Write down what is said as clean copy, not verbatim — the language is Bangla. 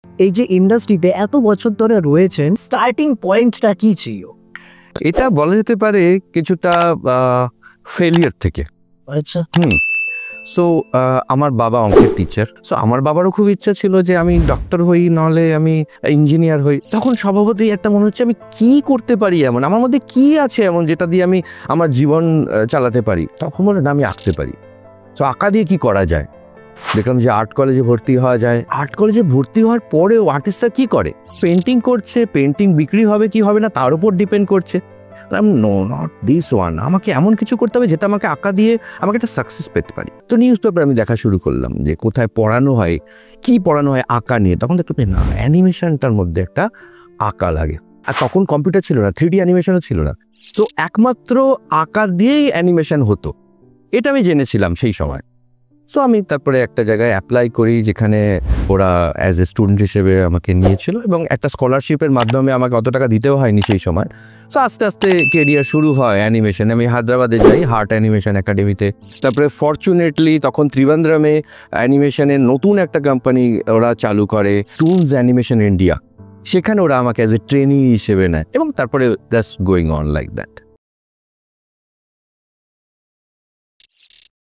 এই যে ইন্ডাস্ট্রিতে এত বছর ধরে রয়েছেন, স্টার্টিং পয়েন্টটা কি ছিল? এটা বলা যেতে পারে কিছুটা ফেলিয়ার থেকে। আচ্ছা। সো আমার বাবা অঙ্কের টিচার, সো আমার বাবারও খুব ইচ্ছা ছিল যে আমি ডক্টর হই, নাহলে আমি ইঞ্জিনিয়ার হই। তখন স্বভাবতই একটা মনে হচ্ছে আমি কি করতে পারি এমন, আমার মধ্যে কি আছে এমন যেটা দিয়ে আমি আমার জীবন চালাতে পারি। তখন মনে না আমি আঁকতে পারি। সো আঁকা দিয়ে কি করা যায়, দেখলাম যে আর্ট কলেজে ভর্তি হওয়া যায়। আর্ট কলেজে ভর্তি হওয়ার পরেও আর্টিস্টরা কি করে, পেন্টিং করছে, পেন্টিং বিক্রি হবে কি হবে না তার উপর ডিপেন্ড করছে। নো, নট দিস ওয়ান, আমাকে এমন কিছু করতে হবে যেটা আমাকে আঁকা দিয়ে আমাকে একটা সাকসেস পেতে পারি। তো নিউজ পেপার আমি দেখা শুরু করলাম যে কোথায় পড়ানো হয়, কি পড়ানো হয় আঁকা নিয়ে। তখন দেখতে পাই না, অ্যানিমেশনটার মধ্যে একটা আঁকা লাগে। আর তখন কম্পিউটার ছিল না, 3D অ্যানিমেশনও ছিল না, তো একমাত্র আঁকা দিয়েই অ্যানিমেশন হতো, এটা আমি জেনেছিলাম সেই সময়। সো আমি তারপরে একটা জায়গায় অ্যাপ্লাই করি যেখানে ওরা অ্যাজ এ স্টুডেন্ট হিসেবে আমাকে নিয়েছিল এবং একটা স্কলারশিপের মাধ্যমে আমাকে অত টাকা দিতেও হয়নি সেই সময়। সো আস্তে আস্তে কেরিয়ার শুরু হয় অ্যানিমেশনে। আমি হায়দ্রাবাদে যাই হার্ট অ্যানিমেশন একাডেমিতে। তারপরে ফরচুনেটলি তখন ত্রিবান্দ্রমে অ্যানিমেশনের নতুন একটা কোম্পানি ওরা চালু করে, টুনস অ্যানিমেশন ইন্ডিয়া। সেখানে ওরা আমাকে অ্যাজ এ ট্রেনি হিসেবে নেয় এবং তারপরে just going on like that.